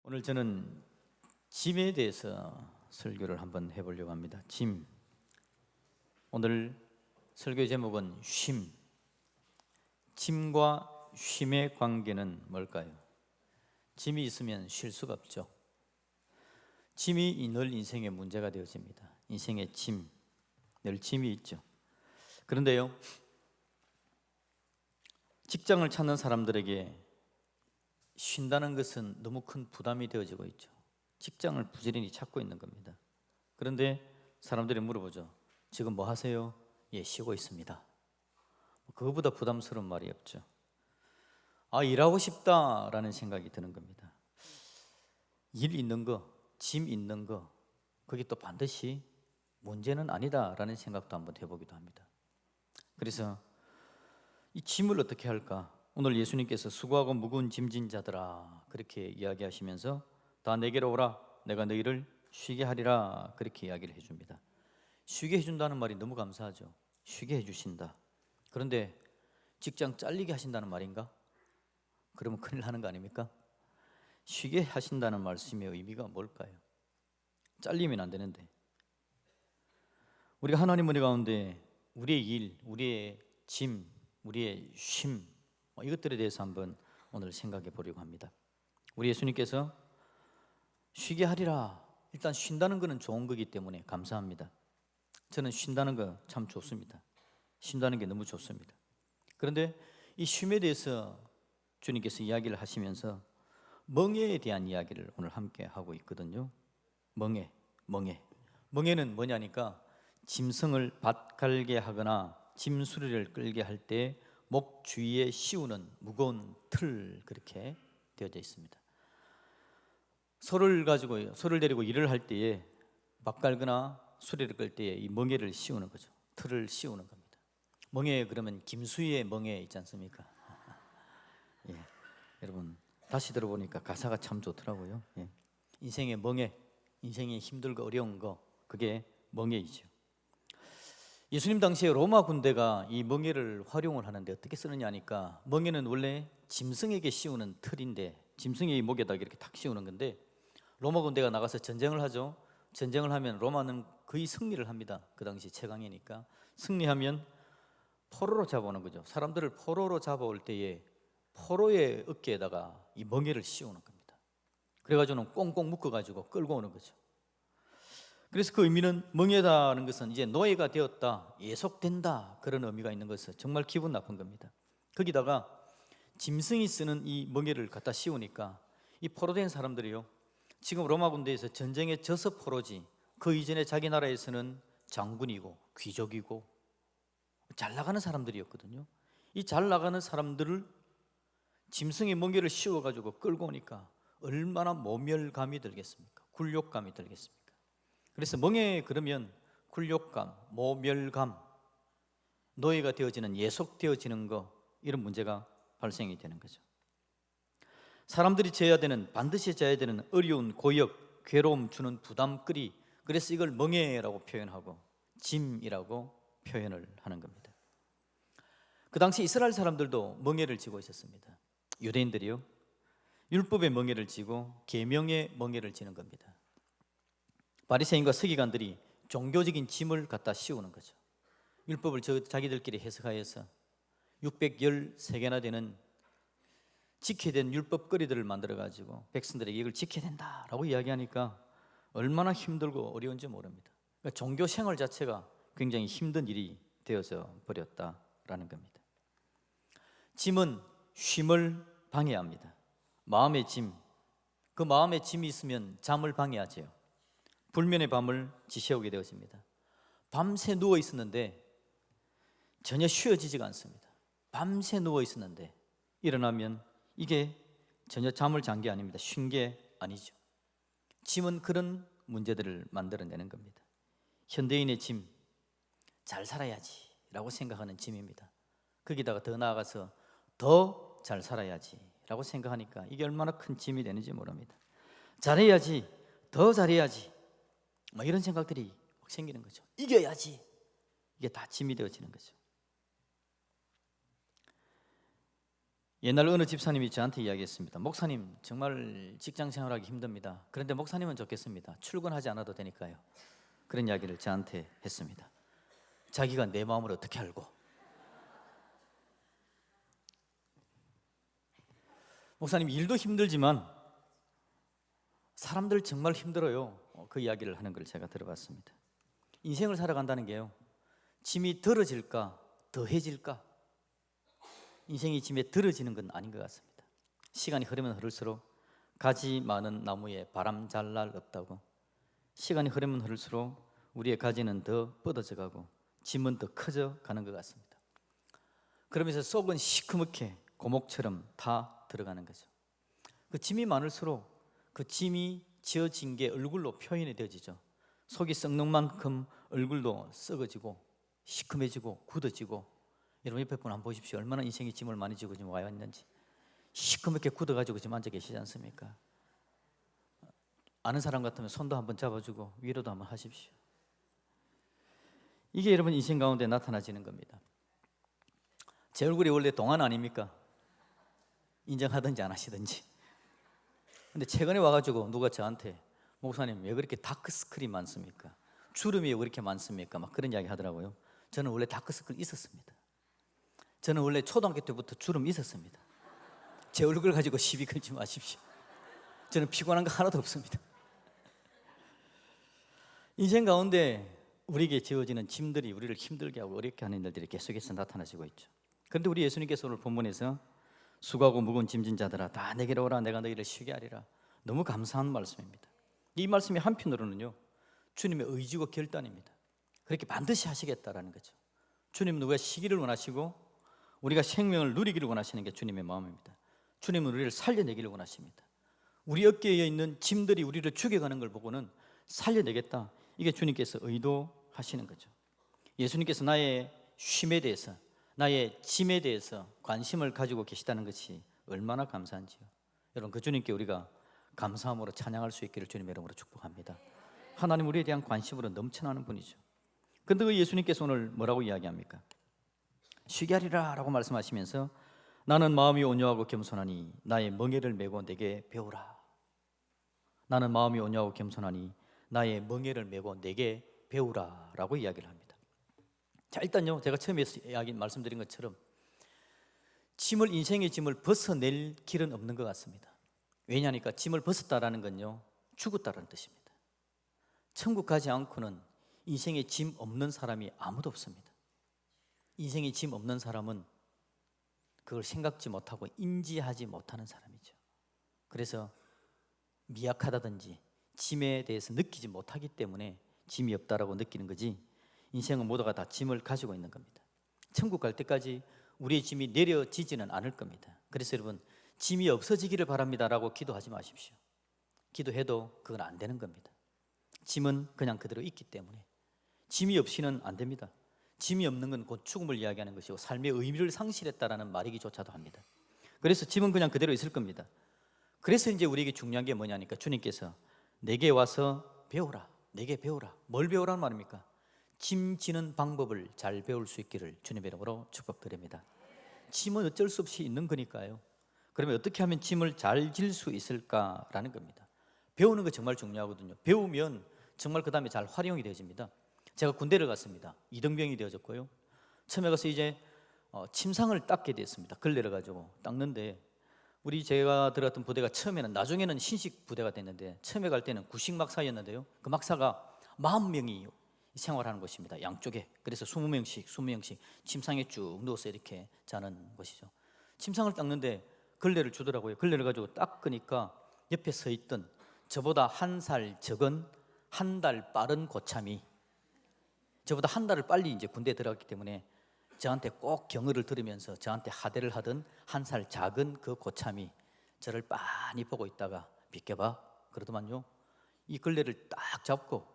오늘 저는 짐에 대해서 설교를 한번 해보려고 합니다. 짐. 오늘 설교 제목은 쉼. 짐과 쉼의 관계는 뭘까요? 짐이 있으면 쉴 수가 없죠. 짐이 늘 인생의 문제가 되어집니다. 인생의 짐, 늘 짐이 있죠. 그런데요, 직장을 찾는 사람들에게 쉰다는 것은 너무 큰 부담이 되어지고 있죠. 직장을 부지런히 찾고 있는 겁니다. 그런데 사람들이 물어보죠. 지금 뭐 하세요? 예, 쉬고 있습니다. 그거보다 부담스러운 말이 없죠. 일하고 싶다라는 생각이 드는 겁니다. 일 있는 거, 짐 있는 거, 그게 또 반드시 문제는 아니다라는 생각도 한번 해보기도 합니다. 그래서 이 짐을 어떻게 할까? 오늘 예수님께서 수고하고 무거운 짐진 자들아 그렇게 이야기하시면서 다 내게로 오라 내가 너희를 쉬게 하리라 그렇게 이야기를 해줍니다. 쉬게 해준다는 말이 너무 감사하죠. 쉬게 해주신다. 그런데 직장 잘리게 하신다는 말인가? 그러면 큰일 나는 거 아닙니까? 쉬게 하신다는 말씀의 의미가 뭘까요? 잘리면 안 되는데 우리가 하나님 은혜 가운데 우리의 일, 우리의 짐, 우리의 쉼 이것들에 대해서 한번 오늘 생각해 보려고 합니다. 우리 예수님께서 쉬게 하리라. 일단 쉰다는 것은 좋은 거기 때문에 감사합니다. 저는 쉰다는 거 참 좋습니다. 쉰다는 게 너무 좋습니다. 그런데 이 쉼에 대해서 주님께서 이야기를 하시면서 멍에에 대한 이야기를 오늘 함께 하고 있거든요. 멍에는 뭐냐니까 짐승을 밭갈게 하거나 짐수레를 끌게 할 때 목 주위에 씌우는 무거운 틀 그렇게 되어져 있습니다. 소를 데리고 일을 할 때에 밭 갈거나 수레를 끌 때에 이 멍에를 씌우는 거죠. 틀을 씌우는 겁니다. 멍에 그러면 김수희의 멍에 있지 않습니까? 예, 여러분 다시 들어보니까 가사가 참 좋더라고요. 예. 인생의 멍에, 인생이 힘들고 어려운 거 그게 멍에이죠. 예수님 당시에 로마 군대가 이 멍에를 활용을 하는데 어떻게 쓰느냐 하니까 멍에는 원래 짐승에게 씌우는 틀인데 짐승의 목에다 이렇게 탁 씌우는 건데 로마 군대가 나가서 전쟁을 하죠. 전쟁을 하면 로마는 거의 승리를 합니다. 그 당시 최강이니까 승리하면 포로로 잡아오는 거죠. 사람들을 포로로 잡아올 때에 포로의 어깨에다가 이 멍에를 씌우는 겁니다. 그래가지고는 꽁꽁 묶어가지고 끌고 오는 거죠. 그래서 그 의미는 멍에다는 것은 이제 노예가 되었다, 예속된다 그런 의미가 있는 것은 정말 기분 나쁜 겁니다. 거기다가 짐승이 쓰는 이 멍에를 갖다 씌우니까 이 포로된 사람들이요, 지금 로마 군대에서 전쟁에 져서 포로지 그 이전에 자기 나라에서는 장군이고 귀족이고 잘 나가는 사람들이었거든요. 이 잘 나가는 사람들을 짐승의 멍에를 씌워가지고 끌고 오니까 얼마나 모멸감이 들겠습니까? 굴욕감이 들겠습니까? 그래서 멍에 그러면 굴욕감, 모멸감, 노예가 되어지는, 예속되어지는 거 이런 문제가 발생이 되는 거죠. 사람들이 반드시 져야 되는 어려운 고역, 괴로움 주는 부담거리, 그래서 이걸 멍에라고 표현하고 짐이라고 표현을 하는 겁니다. 그 당시 이스라엘 사람들도 멍에를 지고 있었습니다. 유대인들이요, 율법의 멍에를 지고 계명의 멍에를 지는 겁니다. 바리새인과 서기관들이 종교적인 짐을 갖다 씌우는 거죠. 율법을 자기들끼리 해석하여서 613개나 되는 지켜야 되는 율법거리들을 만들어가지고 백성들에게 이걸 지켜야 된다라고 이야기하니까 얼마나 힘들고 어려운지 모릅니다. 그러니까 종교 생활 자체가 굉장히 힘든 일이 되어서 버렸다라는 겁니다. 짐은 쉼을 방해합니다. 마음의 짐, 그 마음의 짐이 있으면 잠을 방해하죠. 불면의 밤을 지새우게 되어집니다. 밤새 누워 있었는데 전혀 쉬어지지가 않습니다. 밤새 누워 있었는데 일어나면 이게 전혀 잠을 잔 게 아닙니다. 쉰 게 아니죠. 짐은 그런 문제들을 만들어내는 겁니다. 현대인의 짐, 잘 살아야지 라고 생각하는 짐입니다. 거기다가 더 나아가서 더 잘 살아야지 라고 생각하니까 이게 얼마나 큰 짐이 되는지 모릅니다. 잘해야지, 더 잘해야지 이런 생각들이 생기는 거죠. 이겨야지. 이게 다 짐이 되어지는 거죠. 옛날 어느 집사님이 저한테 이야기했습니다. 목사님, 정말 직장 생활하기 힘듭니다. 그런데 목사님은 좋겠습니다. 출근하지 않아도 되니까요. 그런 이야기를 저한테 했습니다. 자기가 내 마음을 어떻게 알고? 목사님, 일도 힘들지만 사람들 정말 힘들어요. 그 이야기를 하는 걸 제가 들어봤습니다. 인생을 살아간다는 게요, 짐이 덜어질까 더해질까? 인생이 짐에 덜어지는 건 아닌 것 같습니다. 시간이 흐르면 흐를수록 가지 많은 나무에 바람 잘 날 없다고, 시간이 흐르면 흐를수록 우리의 가지는 더 뻗어져 가고 짐은 더 커져 가는 것 같습니다. 그러면서 속은 시커멓게 고목처럼 다 들어가는 거죠. 그 짐이 많을수록 그 짐이 지어진 게 얼굴로 표현이 되어지죠. 속이 썩는 만큼 얼굴도 썩어지고 시커매지고 굳어지고, 여러분 옆에 분 한번 보십시오. 얼마나 인생의 짐을 많이 지고 지금 와 있는지. 시커멓게 굳어가지고 지금 앉아 계시지 않습니까? 아는 사람 같으면 손도 한번 잡아주고 위로도 한번 하십시오. 이게 여러분 인생 가운데 나타나지는 겁니다. 제 얼굴이 원래 동안 아닙니까? 인정하든지 안 하시든지. 근데 최근에 와가지고 누가 저한테, 목사님 왜 그렇게 다크스클이 많습니까? 주름이 왜 그렇게 많습니까? 막 그런 이야기 하더라고요. 저는 원래 다크스클 있었습니다. 저는 원래 초등학교 때부터 주름 있었습니다. 제 얼굴 가지고 시비 걸지 마십시오. 저는 피곤한 거 하나도 없습니다. 인생 가운데 우리에게 지어지는 짐들이 우리를 힘들게 하고 어렵게 하는 일들이 계속해서 나타나시고 있죠. 그런데 우리 예수님께서 오늘 본문에서 수고하고 무거운 짐진 자들아 다 내게로 오라, 내가 너희를 쉬게 하리라. 너무 감사한 말씀입니다. 이 말씀이 한편으로는요, 주님의 의지고 결단입니다. 그렇게 반드시 하시겠다라는 거죠. 주님은 우리가 쉬기를 원하시고 우리가 생명을 누리기를 원하시는 게 주님의 마음입니다. 주님은 우리를 살려내기를 원하십니다. 우리 어깨에 있는 짐들이 우리를 죽여가는 걸 보고는 살려내겠다, 이게 주님께서 의도하시는 거죠. 예수님께서 나의 쉼에 대해서, 나의 짐에 대해서 관심을 가지고 계시다는 것이 얼마나 감사한지요. 여러분, 그 주님께 우리가 감사함으로 찬양할 수 있기를 주님의 이름으로 축복합니다. 하나님 우리에 대한 관심으로 넘쳐나는 분이죠. 그런데 그 예수님께서 오늘 뭐라고 이야기합니까? 쉬게 하리라 라고 말씀하시면서 나는 마음이 온유하고 겸손하니 나의 멍에를 메고 내게 배우라. 나는 마음이 온유하고 겸손하니 나의 멍에를 메고 내게 배우라 라고 이야기를 합니다. 자, 일단요, 제가 처음에 말씀드린 것처럼 인생의 짐을 벗어낼 길은 없는 것 같습니다. 왜냐하니까 짐을 벗었다라는 건요, 죽었다라는 뜻입니다. 천국 가지 않고는 인생에 짐 없는 사람이 아무도 없습니다. 인생에 짐 없는 사람은 그걸 생각지 못하고 인지하지 못하는 사람이죠. 그래서 미약하다든지 짐에 대해서 느끼지 못하기 때문에 짐이 없다라고 느끼는 거지, 인생은 모두가 다 짐을 가지고 있는 겁니다. 천국 갈 때까지 우리의 짐이 내려지지는 않을 겁니다. 그래서 여러분, 짐이 없어지기를 바랍니다라고 기도하지 마십시오. 기도해도 그건 안 되는 겁니다. 짐은 그냥 그대로 있기 때문에 짐이 없이는 안 됩니다. 짐이 없는 건 곧 죽음을 이야기하는 것이고 삶의 의미를 상실했다라는 말이기조차도 합니다. 그래서 짐은 그냥 그대로 있을 겁니다. 그래서 이제 우리에게 중요한 게 뭐냐니까 주님께서 내게 와서 배우라, 내게 배우라. 뭘 배우라는 말입니까? 짐 지는 방법을 잘 배울 수 있기를 주님의 이름으로 축복드립니다. 짐은 어쩔 수 없이 있는 거니까요. 그러면 어떻게 하면 짐을 잘 질 수 있을까라는 겁니다. 배우는 거 정말 중요하거든요. 배우면 정말 그 다음에 잘 활용이 되어집니다. 제가 군대를 갔습니다. 이등병이 되어졌고요. 처음에 가서 이제 침상을 닦게 됐습니다. 걸레를 가지고 닦는데, 제가 들어갔던 부대가 처음에는, 나중에는 신식 부대가 됐는데 처음에 갈 때는 구식 막사였는데요. 그 막사가 40명이 생활하는 곳입니다. 양쪽에. 그래서 20명씩 침상에 쭉 누워서 이렇게 자는 곳이죠. 침상을 닦는데 걸레를 주더라고요. 걸레를 가지고 닦으니까 옆에 서 있던 저보다 한 살 적은, 한 달 빠른 고참이, 저보다 한 달을 빨리 이제 군대에 들어갔기 때문에 저한테 꼭 경의를 들으면서 저한테 하대를 하던 한 살 작은 그 고참이 저를 빤히 보고 있다가 비켜봐 그러더만요. 이 걸레를 딱 잡고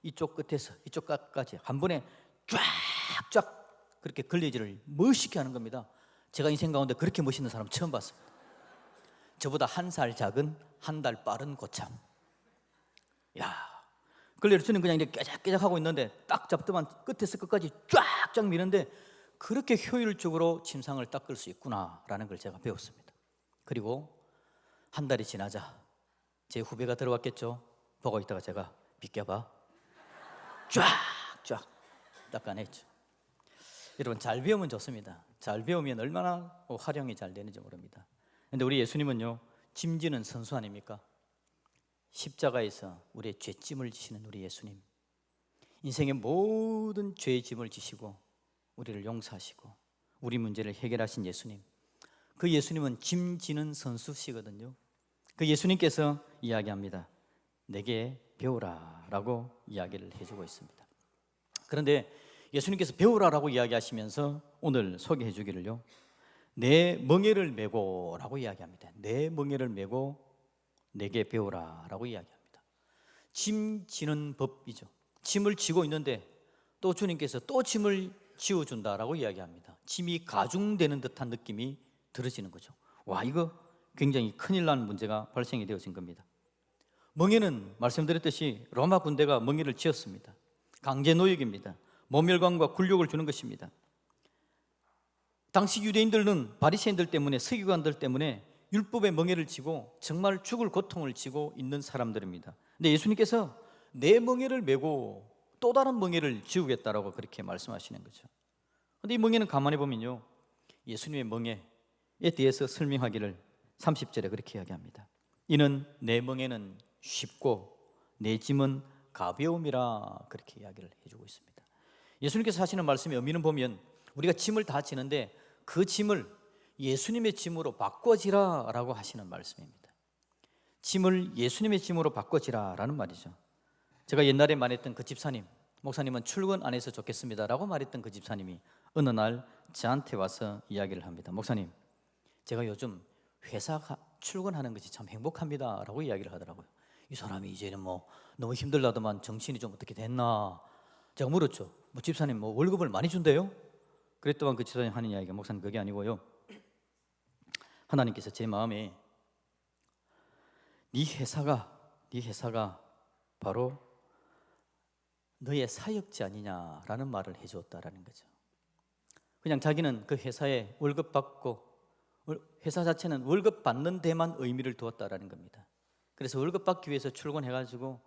이쪽 끝에서 이쪽 끝까지 한 번에 쫙쫙 그렇게 걸레질을 멋있게 하는 겁니다. 제가 인생 가운데 그렇게 멋있는 사람 처음 봤습니다. 저보다 한 살 작은, 한 달 빠른 고참. 야, 걸레를 저는 그냥 이렇게 깨작깨작 하고 있는데 딱 잡더만 끝에서 끝까지 쫙쫙 미는데 그렇게 효율적으로 침상을 닦을 수 있구나라는 걸 제가 배웠습니다. 그리고 한 달이 지나자 제 후배가 들어왔겠죠. 보고 있다가 제가 비껴봐 쫙쫙 닦아냈죠. 여러분, 잘 배우면 좋습니다. 잘 배우면 얼마나 활용이 잘 되는지 모릅니다. 그런데 우리 예수님은요, 짐지는 선수 아닙니까? 십자가에서 우리의 죄짐을 지시는 우리 예수님, 인생의 모든 죄의 짐을 지시고 우리를 용서하시고 우리 문제를 해결하신 예수님, 그 예수님은 짐지는 선수시거든요. 그 예수님께서 이야기합니다. 내게 배우라 라고 이야기를 해주고 있습니다. 그런데 예수님께서 배우라라고 이야기하시면서 오늘 소개해 주기를요, 내 멍에를 메고 라고 이야기합니다. 내 멍에를 메고 내게 배우라 라고 이야기합니다. 짐 지는 법이죠. 짐을 지고 있는데 또 주님께서 또 짐을 지워준다라고 이야기합니다. 짐이 가중되는 듯한 느낌이 들어지는 거죠. 와, 이거 굉장히 큰일 나는 문제가 발생이 되어진 겁니다. 멍에는 말씀드렸듯이 로마 군대가 멍에를 지었습니다. 강제 노역입니다. 모멸감과 굴욕을 주는 것입니다. 당시 유대인들은 바리새인들 때문에, 서기관들 때문에 율법의 멍에를 지고 정말 죽을 고통을 지고 있는 사람들입니다. 근데 예수님께서 내 멍에를 메고 또 다른 멍에를 지우겠다라고 그렇게 말씀하시는 거죠. 근데 이 멍에는 가만히 보면요, 예수님의 멍에에 대해서 설명하기를 30절에 그렇게 이야기합니다. 이는 내 멍에는 쉽고 내 짐은 가벼움이라, 그렇게 이야기를 해주고 있습니다. 예수님께서 하시는 말씀의 의미는 보면 우리가 짐을 다 지는데 그 짐을 예수님의 짐으로 바꿔지라 라고 하시는 말씀입니다. 짐을 예수님의 짐으로 바꿔지라라는 말이죠. 제가 옛날에 말했던 그 집사님, 목사님은 출근 안 해서 좋겠습니다 라고 말했던 그 집사님이 어느 날 저한테 와서 이야기를 합니다. 목사님, 제가 요즘 회사 출근하는 것이 참 행복합니다 라고 이야기를 하더라고요. 이 사람이 이제는 뭐 너무 힘들다더만 정신이 좀 어떻게 됐나. 제가 물었죠. 뭐 집사님 뭐 월급을 많이 준대요? 그랬더니 그 집사님 하는 이야기가, 목사님 그게 아니고요, 하나님께서 제 마음에 네 회사가 바로 너의 사역지 아니냐라는 말을 해주었다라는 거죠. 그냥 자기는 그 회사에 월급 받고, 회사 자체는 월급 받는 데만 의미를 두었다라는 겁니다. 그래서 월급 받기 위해서 출근해가지고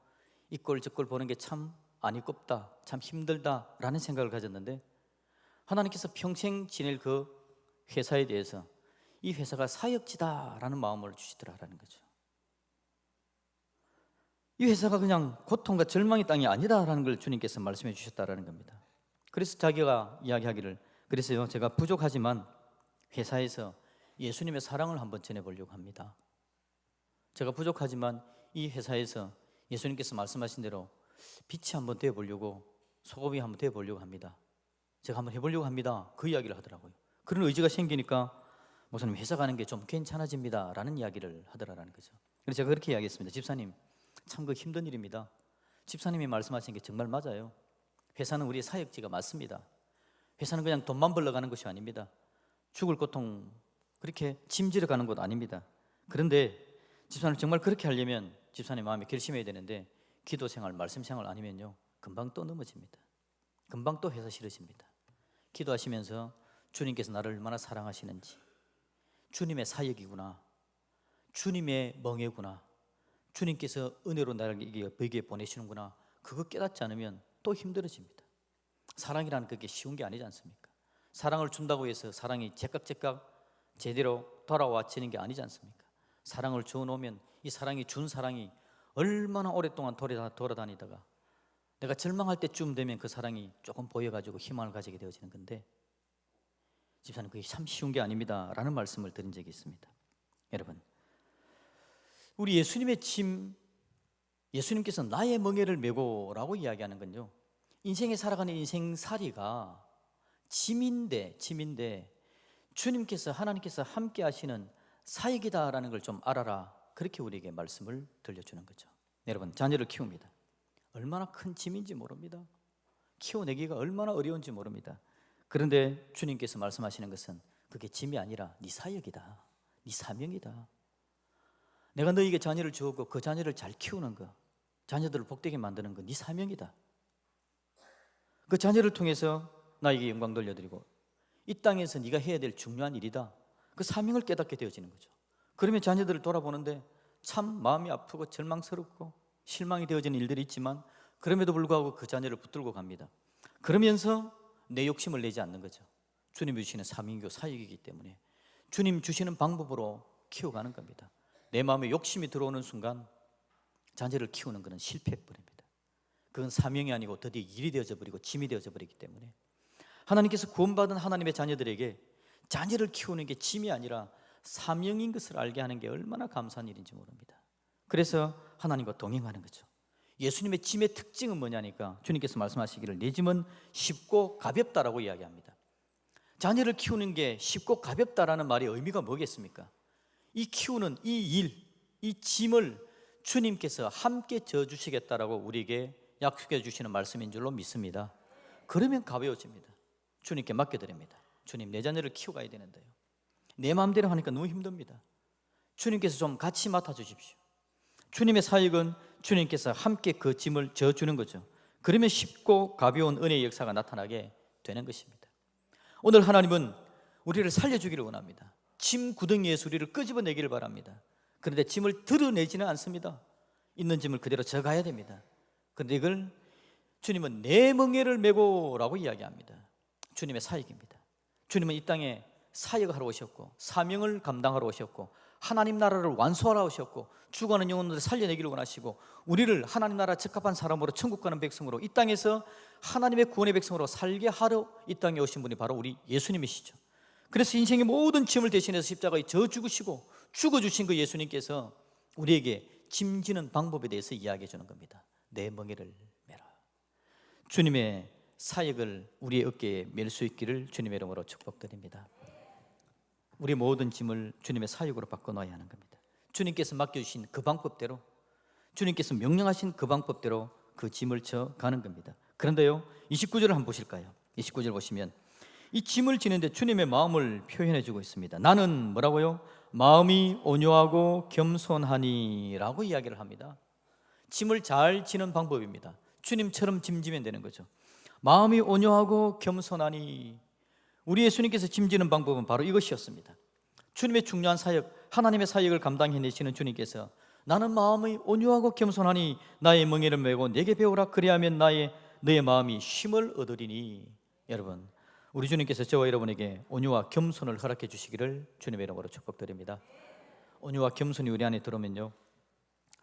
이 꼴 저 꼴 보는 게 참 안이꼽다, 참 힘들다라는 생각을 가졌는데, 하나님께서 평생 지낼 그 회사에 대해서 이 회사가 사역지다라는 마음을 주시더라라는 거죠. 이 회사가 그냥 고통과 절망의 땅이 아니다라는 걸 주님께서 말씀해 주셨다라는 겁니다. 그래서 자기가 이야기하기를, 그래서요, 제가 부족하지만 회사에서 예수님의 사랑을 한번 전해보려고 합니다. 제가 부족하지만 이 회사에서 예수님께서 말씀하신 대로 빛이 한번 되어보려고, 소금이 한번 되어보려고 합니다. 제가 한번 해보려고 합니다. 그 이야기를 하더라고요. 그런 의지가 생기니까 목사님 회사 가는 게 좀 괜찮아집니다 라는 이야기를 하더라라는 거죠. 그래서 제가 그렇게 이야기했습니다. 집사님, 참 그 힘든 일입니다. 집사님이 말씀하신 게 정말 맞아요. 회사는 우리의 사역지가 맞습니다. 회사는 그냥 돈만 벌러 가는 것이 아닙니다. 죽을 고통 그렇게 짐지러 가는 곳 아닙니다. 그런데 집사님 정말 그렇게 하려면 집사님 마음에 결심해야 되는데, 기도 생활, 말씀 생활 아니면요 금방 또 넘어집니다. 금방 또 회사 싫으십니다. 기도하시면서 주님께서 나를 얼마나 사랑하시는지, 주님의 사역이구나, 주님의 멍에구나, 주님께서 은혜로 나를 여기에 보내시는구나, 그거 깨닫지 않으면 또 힘들어집니다. 사랑이라는 그게 쉬운 게 아니지 않습니까? 사랑을 준다고 해서 사랑이 제깍제깍 제대로 돌아와지는 게 아니지 않습니까? 사랑을 주어놓으면 이 사랑이 준 사랑이 얼마나 오랫동안 돌아다니다가 내가 절망할 때쯤 되면 그 사랑이 조금 보여가지고 희망을 가지게 되어지는 건데, 집사님 그게 참 쉬운 게 아닙니다 라는 말씀을 드린 적이 있습니다. 여러분, 우리 예수님의 짐, 예수님께서 나의 멍에를 메고 라고 이야기하는 건요, 인생에 살아가는 인생살이가 짐인데 주님께서, 하나님께서 함께 하시는 사역이다라는 걸 좀 알아라, 그렇게 우리에게 말씀을 들려주는 거죠. 여러분, 자녀를 키웁니다. 얼마나 큰 짐인지 모릅니다. 키워내기가 얼마나 어려운지 모릅니다. 그런데 주님께서 말씀하시는 것은 그게 짐이 아니라 네 사역이다, 네 사명이다. 내가 너에게 자녀를 주었고 그 자녀를 잘 키우는 거, 자녀들을 복되게 만드는 거 네 사명이다. 그 자녀를 통해서 나에게 영광 돌려드리고 이 땅에서 네가 해야 될 중요한 일이다. 그 사명을 깨닫게 되어지는 거죠. 그러면 자녀들을 돌아보는데 참 마음이 아프고 절망스럽고 실망이 되어지는 일들이 있지만 그럼에도 불구하고 그 자녀를 붙들고 갑니다. 그러면서 내 욕심을 내지 않는 거죠. 주님이 주시는 사명이고 사역이기 때문에 주님 주시는 방법으로 키워가는 겁니다. 내 마음에 욕심이 들어오는 순간 자녀를 키우는 것은 실패해버립니다. 그건 사명이 아니고 드디어 일이 되어져 버리고 짐이 되어져 버리기 때문에 하나님께서 구원받은 하나님의 자녀들에게 자녀를 키우는 게 짐이 아니라 사명인 것을 알게 하는 게 얼마나 감사한 일인지 모릅니다. 그래서 하나님과 동행하는 거죠. 예수님의 짐의 특징은 뭐냐니까 주님께서 말씀하시기를 내 짐은 쉽고 가볍다라고 이야기합니다. 자녀를 키우는 게 쉽고 가볍다라는 말의 의미가 뭐겠습니까? 이 키우는 이 일, 이 짐을 주님께서 함께 져주시겠다라고 우리에게 약속해 주시는 말씀인 줄로 믿습니다. 그러면 가벼워집니다. 주님께 맡겨드립니다. 주님, 내 자녀를 키워가야 되는데요, 내 마음대로 하니까 너무 힘듭니다. 주님께서 좀 같이 맡아주십시오. 주님의 사역은 주님께서 함께 그 짐을 져주는 거죠. 그러면 쉽고 가벼운 은혜의 역사가 나타나게 되는 것입니다. 오늘 하나님은 우리를 살려주기를 원합니다. 짐 구덩이에서 우리를 끄집어내기를 바랍니다. 그런데 짐을 드러내지는 않습니다. 있는 짐을 그대로 져가야 됩니다. 그런데 이걸 주님은 내 멍에를 메고 라고 이야기합니다. 주님의 사역입니다. 주님은 이 땅에 사역하러 오셨고 사명을 감당하러 오셨고 하나님 나라를 완수하러 오셨고 죽어가는 영혼들을 살려내기를 원하시고 우리를 하나님 나라 적합한 사람으로 천국 가는 백성으로 이 땅에서 하나님의 구원의 백성으로 살게 하러 이 땅에 오신 분이 바로 우리 예수님이시죠. 그래서 인생의 모든 짐을 대신해서 십자가에 져 죽으시고 죽어주신 그 예수님께서 우리에게 짐지는 방법에 대해서 이야기해 주는 겁니다. 내 멍에를 메라. 주님의 사역을 우리의 어깨에 멜 수 있기를 주님의 이름으로 축복드립니다. 우리 모든 짐을 주님의 사역으로 바꿔놔야 하는 겁니다. 주님께서 맡겨주신 그 방법대로, 주님께서 명령하신 그 방법대로 그 짐을 져 가는 겁니다. 그런데요, 29절을 한번 보실까요? 29절 보시면 이 짐을 지는데 주님의 마음을 표현해 주고 있습니다. 나는 뭐라고요? 마음이 온유하고 겸손하니 라고 이야기를 합니다. 짐을 잘 지는 방법입니다. 주님처럼 짐지면 되는 거죠. 마음이 온유하고 겸손하니, 우리 예수님께서 짐지는 방법은 바로 이것이었습니다. 주님의 중요한 사역, 하나님의 사역을 감당해내시는 주님께서 나는 마음이 온유하고 겸손하니 나의 멍에를 메고 내게 배우라 그리하면 너의 마음이 쉼을 얻으리니. 여러분, 우리 주님께서 저와 여러분에게 온유와 겸손을 허락해 주시기를 주님의 이름으로 축복드립니다. 온유와 겸손이 우리 안에 들어오면요,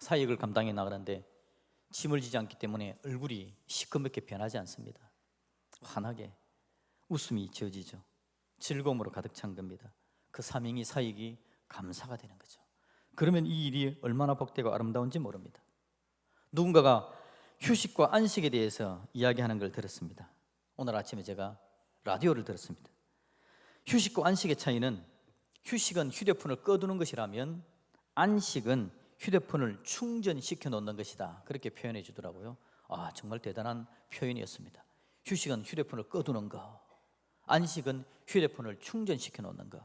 사역을 감당해 나가는데 짐을 지지 않기 때문에 얼굴이 시커멓게 변하지 않습니다. 환하게 웃음이 지어지죠. 즐거움으로 가득 찬 겁니다. 그 사명이 사역이 감사가 되는 거죠. 그러면 이 일이 얼마나 복되고 아름다운지 모릅니다. 누군가가 휴식과 안식에 대해서 이야기하는 걸 들었습니다. 오늘 아침에 제가 라디오를 들었습니다. 휴식과 안식의 차이는, 휴식은 휴대폰을 꺼두는 것이라면 안식은 휴대폰을 충전시켜 놓는 것이다, 그렇게 표현해 주더라고요. 아, 정말 대단한 표현이었습니다. 휴식은 휴대폰을 꺼두는 거, 안식은 휴대폰을 충전시켜 놓는 거.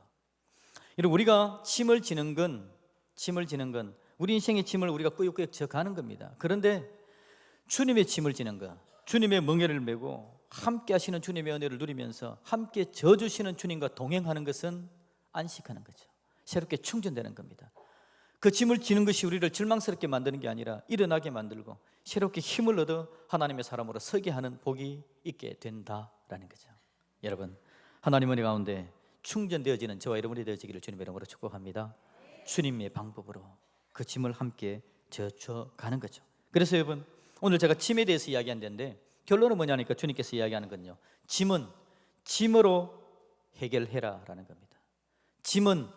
여러분, 우리가 짐을 지는 건 우리 인생의 짐을 우리가 꾸역꾸역 져가는 겁니다. 그런데 주님의 짐을 지는 것, 주님의 멍에를 메고 함께 하시는 주님의 은혜를 누리면서 함께 져주시는 주님과 동행하는 것은 안식하는 거죠. 새롭게 충전되는 겁니다. 그 짐을 지는 것이 우리를 절망스럽게 만드는 게 아니라 일어나게 만들고 새롭게 힘을 얻어 하나님의 사람으로 서게 하는 복이 있게 된다라는 거죠. 여러분, 하나님 은혜 가운데 충전되어지는 저와 여러분이 되어지기를 주님의 이름으로 축복합니다. 주님의 방법으로 그 짐을 함께 져가는 거죠. 그래서 여러분, 오늘 제가 짐에 대해서 이야기한다는데 결론은 뭐냐니까 주님께서 이야기하는 건요, 짐은 짐으로 해결해라 라는 겁니다. 짐은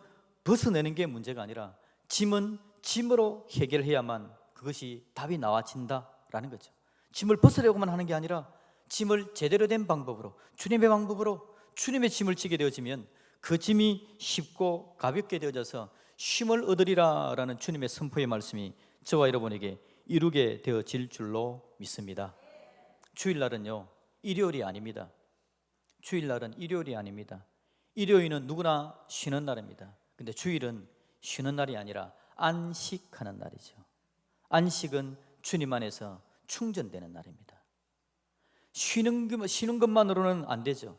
벗어내는 게 문제가 아니라 짐은 짐으로 해결해야만 그것이 답이 나와진다라는 거죠. 짐을 벗으려고만 하는 게 아니라 짐을 제대로 된 방법으로, 주님의 방법으로 주님의 짐을 지게 되어지면 그 짐이 쉽고 가볍게 되어져서 쉼을 얻으리라 라는 주님의 선포의 말씀이 저와 여러분에게 이루게 되어질 줄로 믿습니다. 주일날은요, 일요일이 아닙니다. 주일날은 일요일이 아닙니다. 일요일은 누구나 쉬는 날입니다. 근데 주일은 쉬는 날이 아니라 안식하는 날이죠. 안식은 주님 안에서 충전되는 날입니다. 쉬는 것만으로는 안 되죠.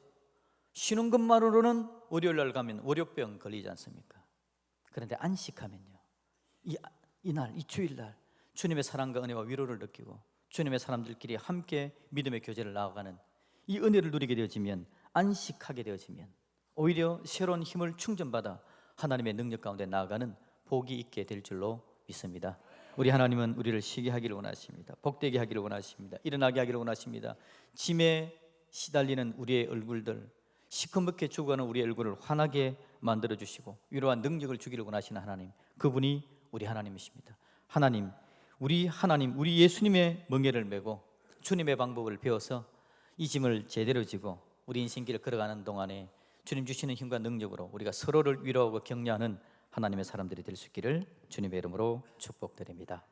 쉬는 것만으로는 월요일 날 가면 월요병 걸리지 않습니까? 그런데 안식하면요, 이날, 이 주일날 주님의 사랑과 은혜와 위로를 느끼고 주님의 사람들끼리 함께 믿음의 교제를 나아가는 이 은혜를 누리게 되어지면, 안식하게 되어지면 오히려 새로운 힘을 충전받아 하나님의 능력 가운데 나아가는 복이 있게 될 줄로 믿습니다. 우리 하나님은 우리를 쉬게 하기를 원하십니다. 복되게 하기를 원하십니다. 일어나게 하기를 원하십니다. 짐에 시달리는 우리의 얼굴들, 시커멓게 죽어가는 우리의 얼굴을 환하게 만들어주시고 위로와 능력을 주기를 원하시는 하나님, 그분이 우리 하나님이십니다. 하나님, 우리 예수님의 멍에를 메고 주님의 방법을 배워서 이 짐을 제대로 지고 우리 인생길을 걸어가는 동안에 주님 주시는 힘과 능력으로 우리가 서로를 위로하고 격려하는 하나님의 사람들이 될 수 있기를 주님의 이름으로 축복드립니다.